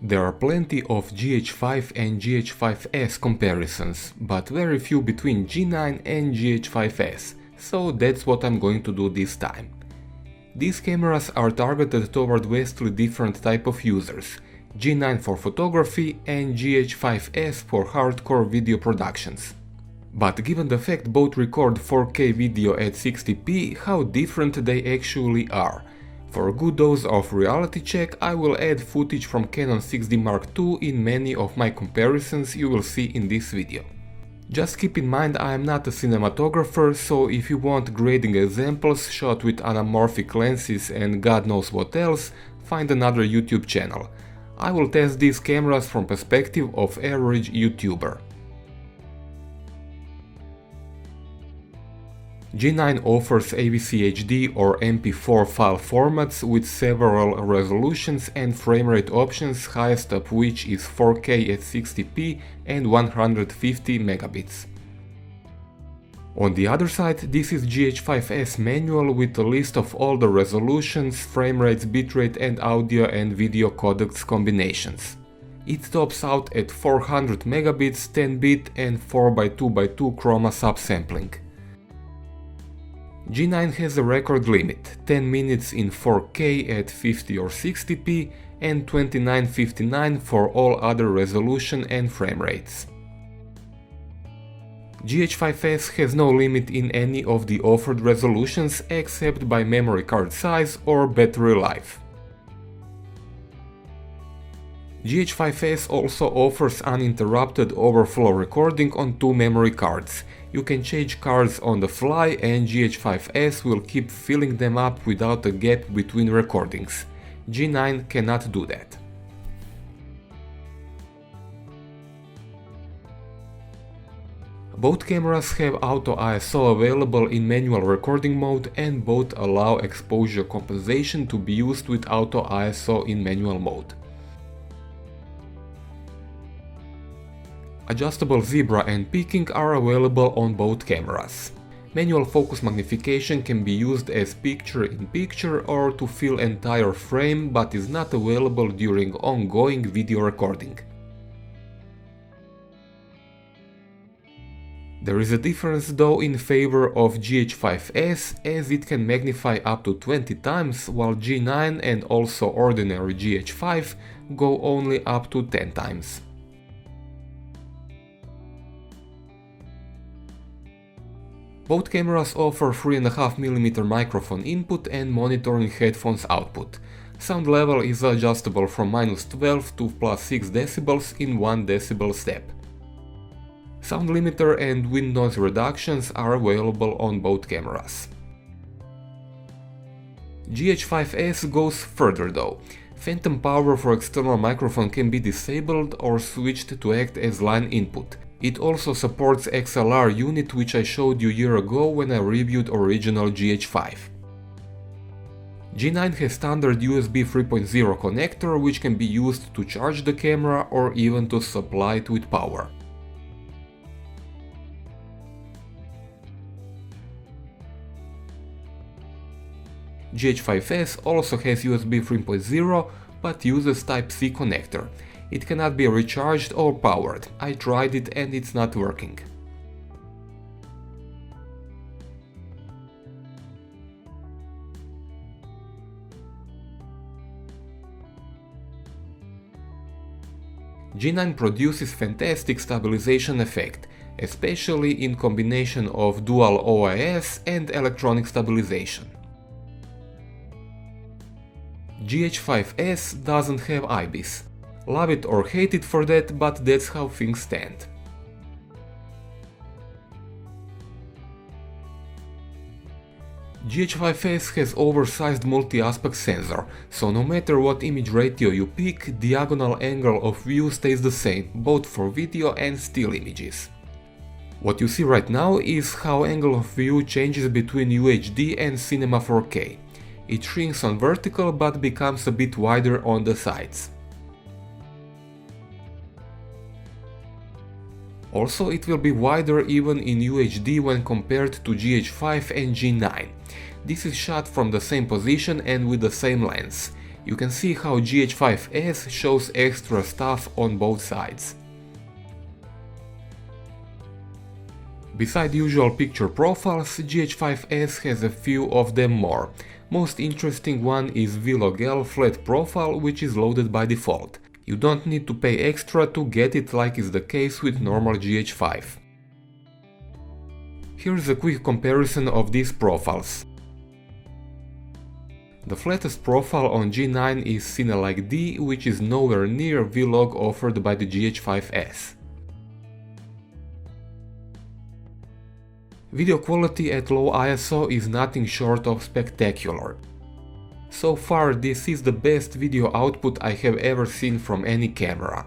There are plenty of GH5 and GH5s comparisons, but very few between G9 and GH5s, so that's what I'm going to do this time. These cameras are targeted toward vastly different type of users, G9 for photography and GH5s for hardcore video productions. But given the fact both record 4K video at 60p, how different they actually are. For a good dose of reality check, I will add footage from Canon 6D Mark II in many of my comparisons you will see in this video. Just keep in mind I am not a cinematographer, so if you want grading examples shot with anamorphic lenses and God knows what else, find another YouTube channel. I will test these cameras from perspective of average YouTuber. G9 offers AVC HD or MP4 file formats with several resolutions and frame rate options, highest of which is 4K at 60p and 150 megabits. On the other side, this is GH5s manual with a list of all the resolutions, frame rates, bitrate and audio and video codecs combinations. It tops out at 400 megabits, 10-bit and 4x2x2 chroma subsampling. G9 has a record limit, 10 minutes in 4K at 50 or 60p and 29:59 for all other resolution and frame rates. GH5s has no limit in any of the offered resolutions except by memory card size or battery life. GH5s also offers uninterrupted overflow recording on 2 memory cards. You can change cards on the fly and GH5s will keep filling them up without a gap between recordings. G9 cannot do that. Both cameras have auto ISO available in manual recording mode and both allow exposure compensation to be used with auto ISO in manual mode. Adjustable zebra and peaking are available on both cameras. Manual focus magnification can be used as picture-in-picture or to fill entire frame, but is not available during ongoing video recording. There is a difference though in favor of GH5s, as it can magnify up to 20 times, while G9 and also ordinary GH5 go only up to 10 times. Both cameras offer 3.5mm microphone input and monitoring headphones output. Sound level is adjustable from -12 to +6 decibels in 1 decibel step. Sound limiter and wind noise reductions are available on both cameras. GH5s goes further though. Phantom power for external microphone can be disabled or switched to act as line input. It also supports XLR unit, which I showed you a year ago when I reviewed original GH5. G9 has standard USB 3.0 connector, which can be used to charge the camera or even to supply it with power. GH5s also has USB 3.0 but uses Type-C connector. It cannot be recharged or powered. I tried it and it's not working. G9 produces fantastic stabilization effect, especially in combination of dual OIS and electronic stabilization. GH5s doesn't have IBIS. Love it or hate it for that, but that's how things stand. GH5s has oversized multi-aspect sensor, so no matter what image ratio you pick, diagonal angle of view stays the same, both for video and still images. What you see right now is how angle of view changes between UHD and Cinema 4K. It shrinks on vertical but becomes a bit wider on the sides. Also, it will be wider even in UHD when compared to GH5 and G9. This is shot from the same position and with the same lens. You can see how GH5s shows extra stuff on both sides. Beside usual picture profiles, GH5s has a few of them more. Most interesting one is Vlog L flat profile, which is loaded by default. You don't need to pay extra to get it like is the case with normal GH5. Here's a quick comparison of these profiles. The flattest profile on G9 is Cinelike D, which is nowhere near Vlog offered by the GH5s. Video quality at low ISO is nothing short of spectacular. So far, this is the best video output I have ever seen from any camera.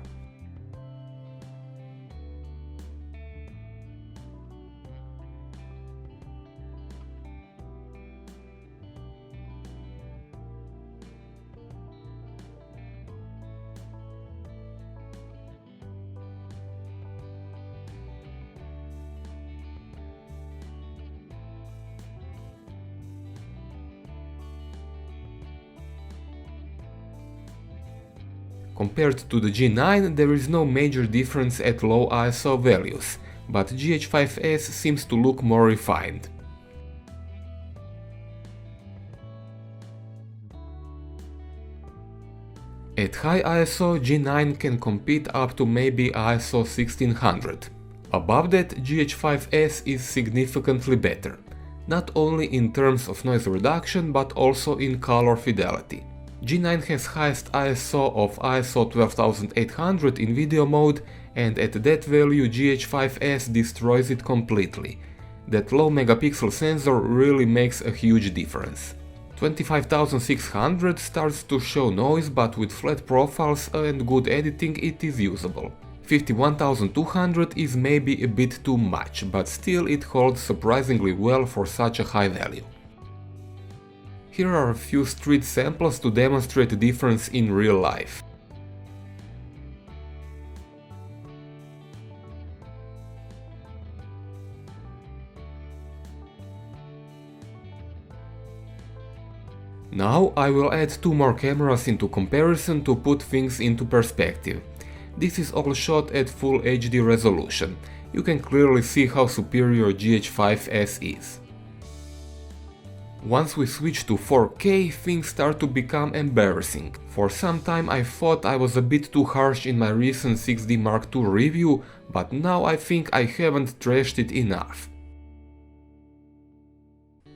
Compared to the G9, there is no major difference at low ISO values, but GH5s seems to look more refined. At high ISO, G9 can compete up to maybe ISO 1600. Above that, GH5s is significantly better, not only in terms of noise reduction but also in color fidelity. G9 has highest ISO of ISO 12800 in video mode, and at that value GH5s destroys it completely. That low megapixel sensor really makes a huge difference. 25600 starts to show noise, but with flat profiles and good editing it is usable. 51200 is maybe a bit too much, but still it holds surprisingly well for such a high value. Here are a few street samples to demonstrate the difference in real life. Now I will add two more cameras into comparison to put things into perspective. This is all shot at full HD resolution. You can clearly see how superior GH5s is. Once we switch to 4K, things start to become embarrassing. For some time I thought I was a bit too harsh in my recent 6D Mark II review, but now I think I haven't trashed it enough.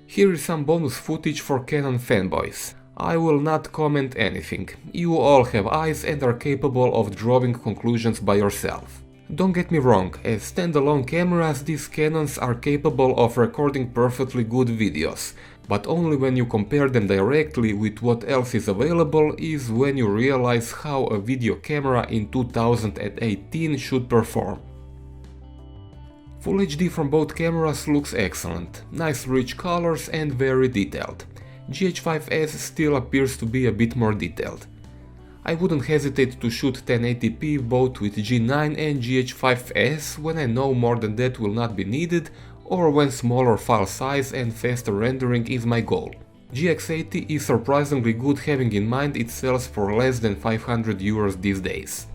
Here is some bonus footage for Canon fanboys. I will not comment anything. You all have eyes and are capable of drawing conclusions by yourself. Don't get me wrong, as standalone cameras these Canons are capable of recording perfectly good videos, but only when you compare them directly with what else is available is when you realize how a video camera in 2018 should perform. Full HD from both cameras looks excellent, nice rich colors and very detailed. GH5s still appears to be a bit more detailed. I wouldn't hesitate to shoot 1080p both with G9 and GH5s when I know more than that will not be needed, or when smaller file size and faster rendering is my goal. GX80 is surprisingly good, having in mind it sells for less than 500 euros these days.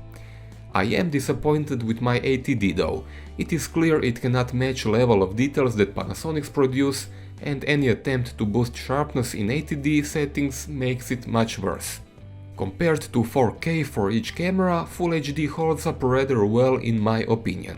I am disappointed with my 80D though. It is clear it cannot match level of details that Panasonics produce, and any attempt to boost sharpness in 80D settings makes it much worse. Compared to 4K for each camera, Full HD holds up rather well in my opinion.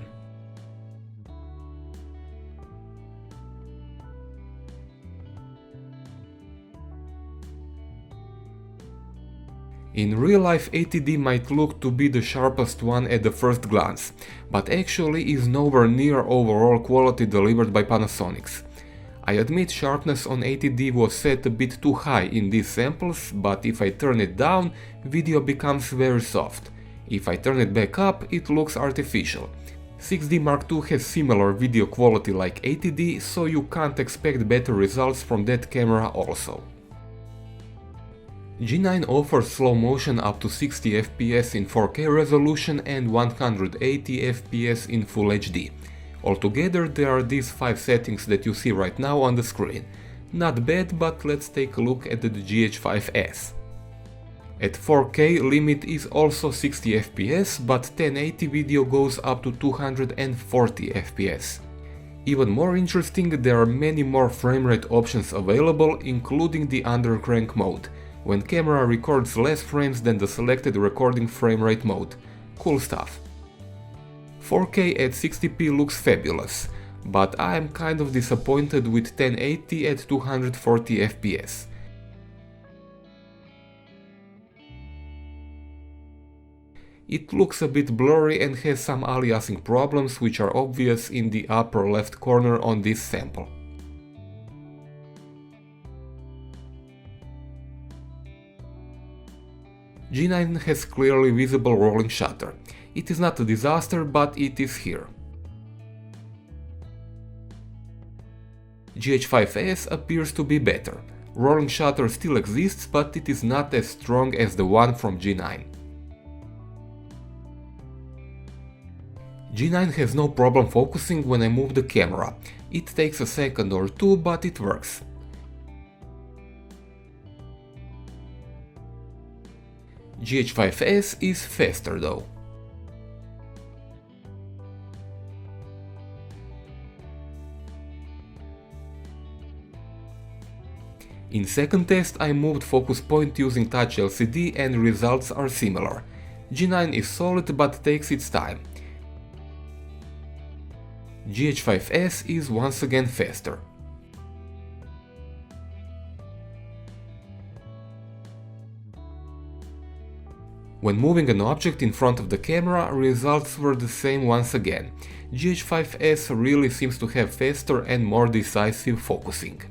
In real life 80D might look to be the sharpest one at the first glance, but actually is nowhere near overall quality delivered by Panasonics. I admit sharpness on 80D was set a bit too high in these samples, but if I turn it down, video becomes very soft. If I turn it back up, it looks artificial. 6D Mark II has similar video quality like 80D, so you can't expect better results from that camera also. G9 offers slow motion up to 60 fps in 4K resolution and 180 fps in Full HD. Altogether there are these 5 settings that you see right now on the screen. Not bad, but let's take a look at the GH5s. At 4K limit is also 60 FPS, but 1080 video goes up to 240 FPS. Even more interesting, there are many more frame rate options available, including the undercrank mode, when camera records less frames than the selected recording frame rate mode. Cool stuff. 4K at 60p looks fabulous, but I am kind of disappointed with 1080 at 240 FPS. It looks a bit blurry and has some aliasing problems which are obvious in the upper left corner on this sample. G9 has clearly visible rolling shutter. It is not a disaster, but it is here. GH5s appears to be better. Rolling shutter still exists, but it is not as strong as the one from G9. G9 has no problem focusing when I move the camera. It takes a second or two, but it works. GH5s is faster though. In second test I moved focus point using touch LCD and results are similar. G9 is solid but takes its time. GH5s is once again faster. When moving an object in front of the camera, results were the same once again. GH5s really seems to have faster and more decisive focusing.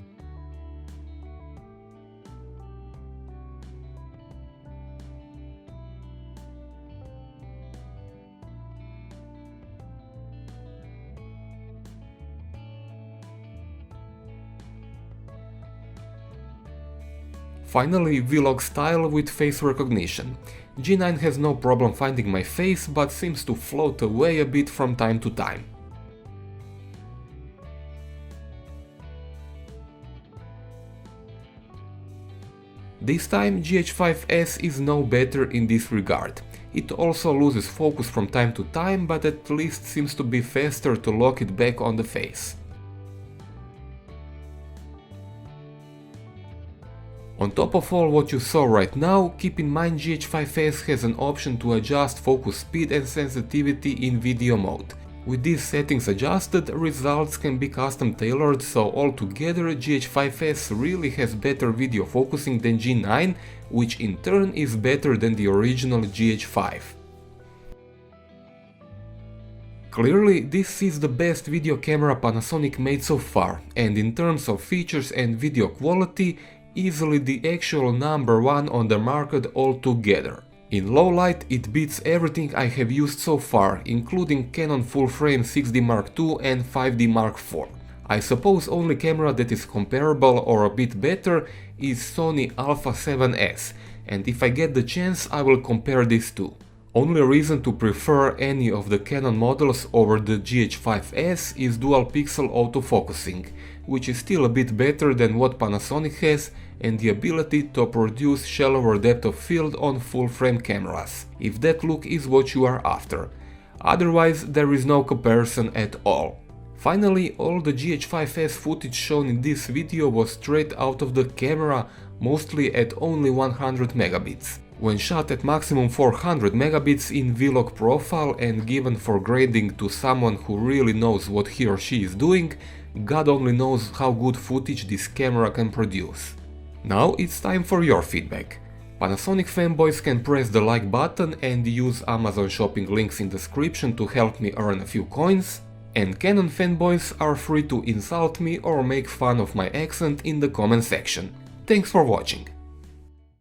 Finally, vlog style with face recognition. G9 has no problem finding my face, but seems to float away a bit from time to time. This time GH5s is no better in this regard. It also loses focus from time to time, but at least seems to be faster to lock it back on the face. On top of all what you saw right now, keep in mind GH5s has an option to adjust focus speed and sensitivity in video mode. With these settings adjusted, results can be custom tailored, so altogether GH5s really has better video focusing than G9, which in turn is better than the original GH5. Clearly, this is the best video camera Panasonic made so far, and in terms of features and video quality, easily the actual number one on the market altogether. In low light it beats everything I have used so far, including Canon full-frame 6D Mark II and 5D Mark IV. I suppose only camera that is comparable or a bit better is Sony Alpha 7S, and if I get the chance I will compare these two. Only reason to prefer any of the Canon models over the GH5s is dual pixel autofocusing, which is still a bit better than what Panasonic has, and the ability to produce shallower depth of field on full-frame cameras, if that look is what you are after. Otherwise, there is no comparison at all. Finally, all the GH5s footage shown in this video was straight out of the camera, mostly at only 100 megabits. When shot at maximum 400 megabits in vlog profile and given for grading to someone who really knows what he or she is doing, God only knows how good footage this camera can produce. Now it's time for your feedback. Panasonic fanboys can press the like button and use Amazon shopping links in description to help me earn a few coins, and Canon fanboys are free to insult me or make fun of my accent in the comment section. Thanks for watching.